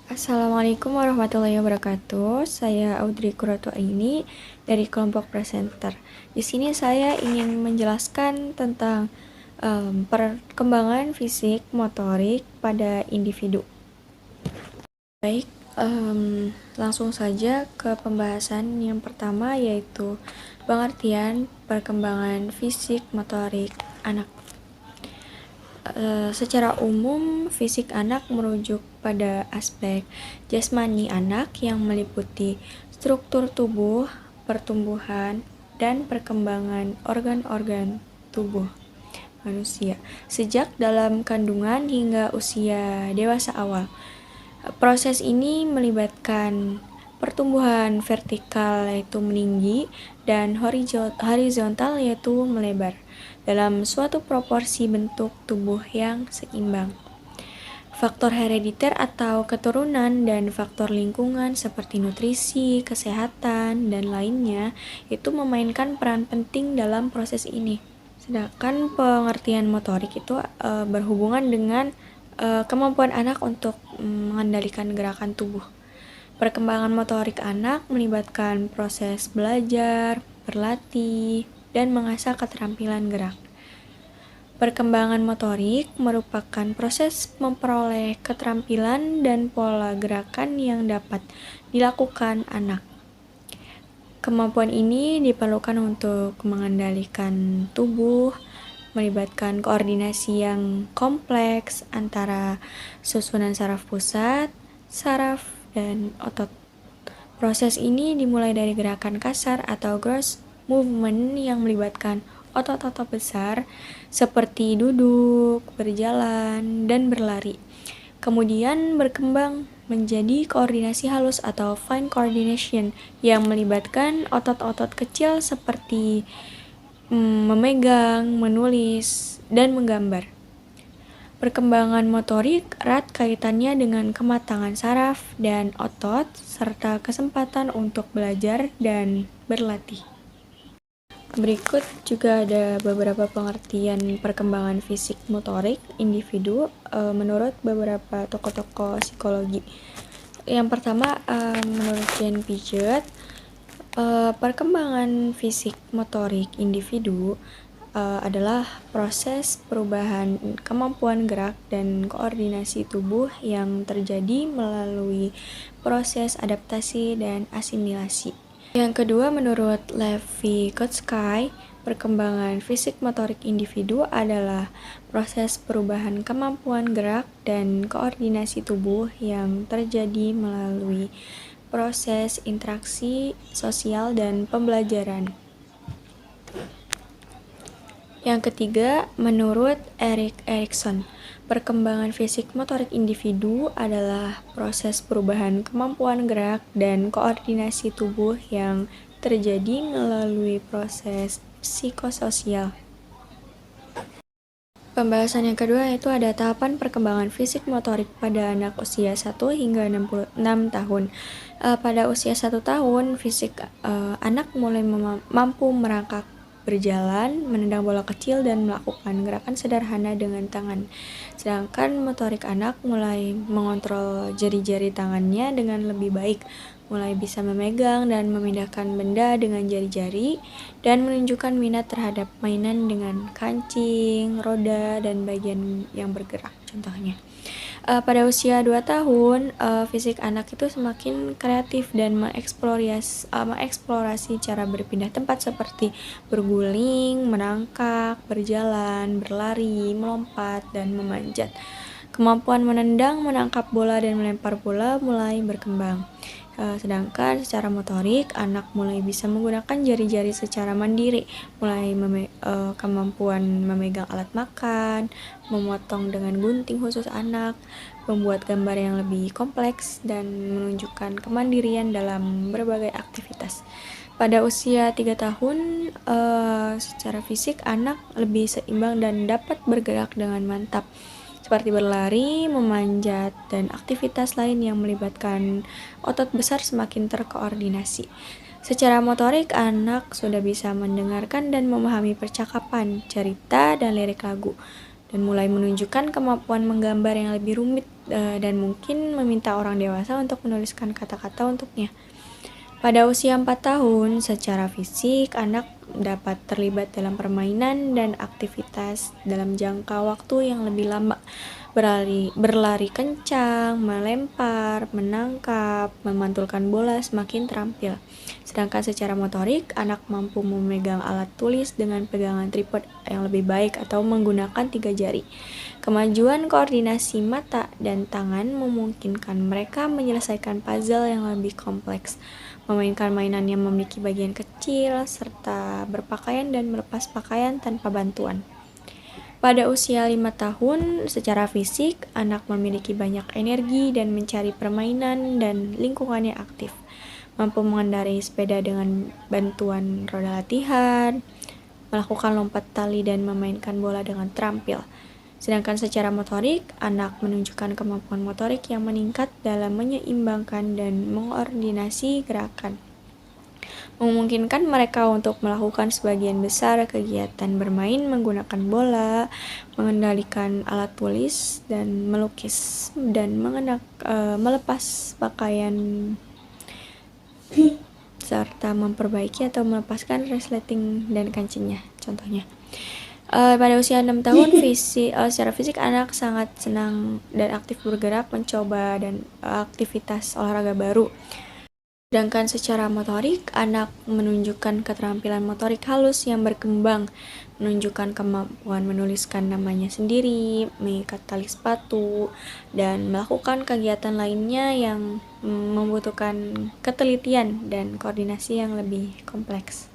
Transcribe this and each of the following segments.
Assalamualaikum warahmatullahi wabarakatuh. Saya Audrey Kuratu Aini dari kelompok presenter. Di sini saya ingin menjelaskan tentang perkembangan fisik motorik pada individu. Baik, langsung saja ke pembahasan yang pertama, yaitu pengertian perkembangan fisik motorik anak. Secara umum, fisik anak merujuk pada aspek jasmani anak yang meliputi struktur tubuh, pertumbuhan, dan perkembangan organ-organ tubuh manusia sejak dalam kandungan hingga usia dewasa awal. Proses ini melibatkan pertumbuhan vertikal yaitu meninggi dan horizontal yaitu melebar dalam suatu proporsi bentuk tubuh yang seimbang. Faktor herediter atau keturunan dan faktor lingkungan seperti nutrisi, kesehatan, dan lainnya itu memainkan peran penting dalam proses ini. Sedangkan pengertian motorik itu berhubungan dengan kemampuan anak untuk mengendalikan gerakan tubuh. Perkembangan motorik anak melibatkan proses belajar, berlatih, dan mengasah keterampilan gerak. Perkembangan motorik merupakan proses memperoleh keterampilan dan pola gerakan yang dapat dilakukan anak. Kemampuan ini diperlukan untuk mengendalikan tubuh, melibatkan koordinasi yang kompleks antara susunan saraf pusat, saraf, dan otot. Proses ini dimulai dari gerakan kasar atau gross movement yang melibatkan otot-otot besar seperti duduk, berjalan, dan berlari. Kemudian berkembang menjadi koordinasi halus atau fine coordination yang melibatkan otot-otot kecil seperti memegang, menulis, dan menggambar. Perkembangan motorik erat kaitannya dengan kematangan saraf dan otot serta kesempatan untuk belajar dan berlatih. Berikut juga ada beberapa pengertian perkembangan fisik motorik individu menurut beberapa tokoh-tokoh psikologi. Yang pertama, menurut Jane Piaget, perkembangan fisik motorik individu adalah proses perubahan kemampuan gerak dan koordinasi tubuh yang terjadi melalui proses adaptasi dan asimilasi. Yang kedua, menurut Levi-Kotsky, perkembangan fisik motorik individu adalah proses perubahan kemampuan gerak dan koordinasi tubuh yang terjadi melalui proses interaksi sosial dan pembelajaran. Yang ketiga, menurut Erik Erikson, perkembangan fisik motorik individu adalah proses perubahan kemampuan gerak dan koordinasi tubuh yang terjadi melalui proses psikososial. Pembahasan yang kedua yaitu ada tahapan perkembangan fisik motorik pada anak usia 1 hingga 66 tahun. Pada usia 1 tahun, fisik anak mulai mampu merangkak, berjalan, menendang bola kecil, dan melakukan gerakan sederhana dengan tangan. Sedangkan motorik anak mulai mengontrol jari-jari tangannya dengan lebih baik, mulai bisa memegang dan memindahkan benda dengan jari-jari, dan menunjukkan minat terhadap mainan dengan kancing, roda, dan bagian yang bergerak, contohnya. Pada usia 2 tahun, fisik anak itu semakin kreatif dan mengeksplorasi cara berpindah tempat seperti berguling, merangkak, berjalan, berlari, melompat, dan memanjat. Kemampuan menendang, menangkap bola, dan melempar bola mulai berkembang. Sedangkan secara motorik, anak mulai bisa menggunakan jari-jari secara mandiri, mulai kemampuan memegang alat makan, memotong dengan gunting khusus anak, membuat gambar yang lebih kompleks, dan menunjukkan kemandirian dalam berbagai aktivitas. Pada usia 3 tahun, secara fisik anak lebih seimbang dan dapat bergerak dengan mantap, seperti berlari, memanjat, dan aktivitas lain yang melibatkan otot besar semakin terkoordinasi. Secara motorik, anak sudah bisa mendengarkan dan memahami percakapan, cerita, dan lirik lagu. dan mulai menunjukkan kemampuan menggambar yang lebih rumit dan mungkin meminta orang dewasa untuk menuliskan kata-kata untuknya. Pada usia 4 tahun, secara fisik, anak dapat terlibat dalam permainan dan aktivitas dalam jangka waktu yang lebih lama. Berlari kencang, melempar, menangkap, memantulkan bola semakin terampil. Sedangkan secara motorik, anak mampu memegang alat tulis dengan pegangan tripod yang lebih baik atau menggunakan 3 jari. Kemajuan koordinasi mata dan tangan memungkinkan mereka menyelesaikan puzzle yang lebih kompleks, memainkan mainan yang memiliki bagian kecil, serta berpakaian dan melepas pakaian tanpa bantuan. Pada usia 5 tahun, secara fisik, anak memiliki banyak energi dan mencari permainan dan lingkungannya aktif. Mampu mengendarai sepeda dengan bantuan roda latihan, melakukan lompat tali dan memainkan bola dengan terampil. Sedangkan secara motorik, anak menunjukkan kemampuan motorik yang meningkat dalam menyeimbangkan dan mengkoordinasi gerakan, memungkinkan mereka untuk melakukan sebagian besar kegiatan bermain menggunakan bola, mengendalikan alat tulis, dan melukis, dan melepas pakaian, serta memperbaiki atau melepaskan resleting dan kancingnya, contohnya. Pada usia 6 tahun, secara fisik anak sangat senang dan aktif bergerak, mencoba dan aktivitas olahraga baru. Sedangkan secara motorik, anak menunjukkan keterampilan motorik halus yang berkembang, menunjukkan kemampuan menuliskan namanya sendiri, mengikat tali sepatu, dan melakukan kegiatan lainnya yang membutuhkan ketelitian dan koordinasi yang lebih kompleks.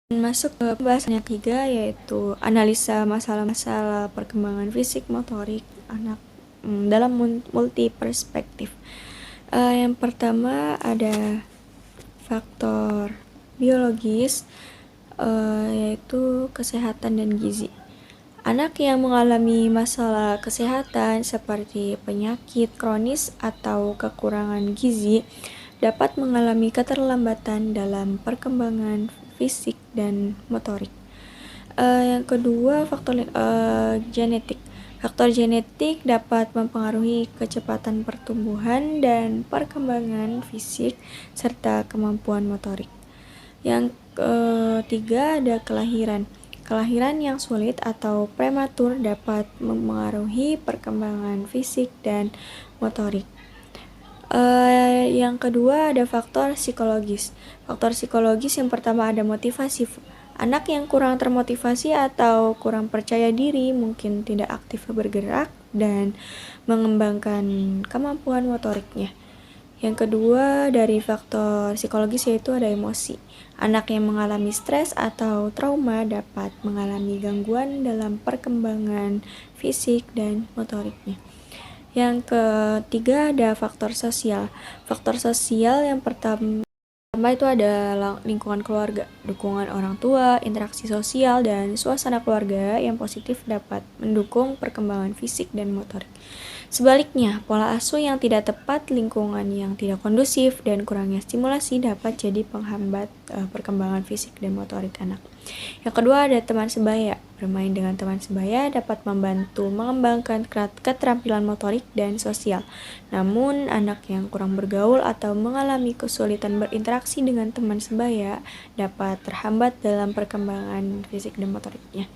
Masuk ke pembahasan yang ketiga, yaitu analisa masalah-masalah perkembangan fisik motorik anak dalam multi perspektif. Yang pertama ada faktor biologis, yaitu kesehatan dan gizi. Anak yang mengalami masalah kesehatan seperti penyakit kronis atau kekurangan gizi dapat mengalami keterlambatan dalam perkembangan fisik dan motorik. Yang kedua, faktor genetik. Faktor genetik dapat mempengaruhi kecepatan pertumbuhan dan perkembangan fisik serta kemampuan motorik. Yang ketiga ada kelahiran. Kelahiran yang sulit atau prematur dapat mempengaruhi perkembangan fisik dan motorik. Yang kedua ada faktor psikologis. Faktor psikologis yang pertama ada motivasi. Anak yang kurang termotivasi atau kurang percaya diri mungkin tidak aktif bergerak dan mengembangkan kemampuan motoriknya. Yang kedua dari faktor psikologis yaitu ada emosi. Anak yang mengalami stres atau trauma dapat mengalami gangguan dalam perkembangan fisik dan motoriknya. Yang ketiga ada faktor sosial. Faktor sosial yang pertama itu ada lingkungan keluarga, dukungan orang tua, interaksi sosial, dan suasana keluarga yang positif dapat mendukung perkembangan fisik dan motorik. Sebaliknya, pola asuh yang tidak tepat, lingkungan yang tidak kondusif, dan kurangnya stimulasi dapat jadi penghambat perkembangan fisik dan motorik anak. Yang kedua ada teman sebaya. Bermain dengan teman sebaya dapat membantu mengembangkan keterampilan motorik dan sosial. Namun, anak yang kurang bergaul atau mengalami kesulitan berinteraksi dengan teman sebaya dapat terhambat dalam perkembangan fisik dan motoriknya.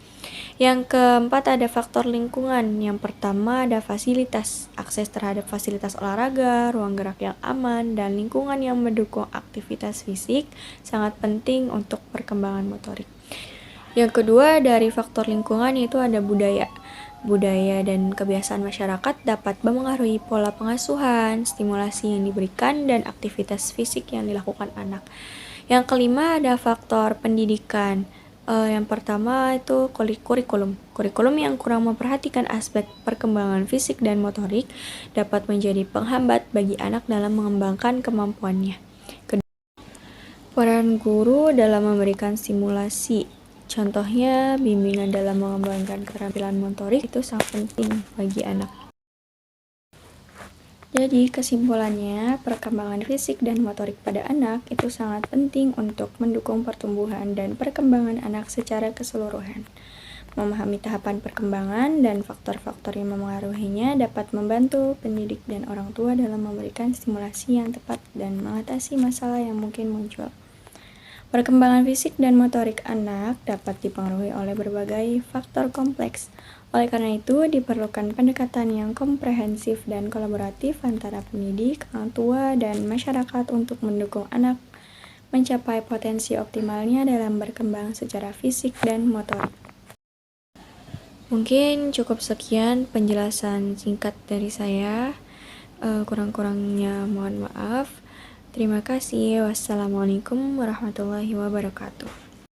Yang keempat ada faktor lingkungan. Yang pertama ada fasilitas. Akses terhadap fasilitas olahraga, ruang gerak yang aman, dan lingkungan yang mendukung aktivitas fisik sangat penting untuk perkembangan motorik. Yang kedua dari faktor lingkungan yaitu ada budaya. Budaya dan kebiasaan masyarakat dapat mempengaruhi pola pengasuhan, stimulasi yang diberikan, dan aktivitas fisik yang dilakukan anak. Yang kelima ada faktor pendidikan. Yang pertama itu kurikulum. Kurikulum yang kurang memperhatikan aspek perkembangan fisik dan motorik dapat menjadi penghambat bagi anak dalam mengembangkan kemampuannya. Peran guru dalam memberikan stimulasi. Contohnya, bimbingan dalam mengembangkan keterampilan motorik itu sangat penting bagi anak. Jadi, kesimpulannya, perkembangan fisik dan motorik pada anak itu sangat penting untuk mendukung pertumbuhan dan perkembangan anak secara keseluruhan. Memahami tahapan perkembangan dan faktor-faktor yang memengaruhinya dapat membantu pendidik dan orang tua dalam memberikan stimulasi yang tepat dan mengatasi masalah yang mungkin muncul. Perkembangan fisik dan motorik anak dapat dipengaruhi oleh berbagai faktor kompleks. Oleh karena itu, diperlukan pendekatan yang komprehensif dan kolaboratif antara pendidik, orang tua, dan masyarakat untuk mendukung anak mencapai potensi optimalnya dalam berkembang secara fisik dan motorik. Mungkin cukup sekian penjelasan singkat dari saya. Kurang-kurangnya mohon maaf. Terima kasih. Wassalamualaikum warahmatullahi wabarakatuh.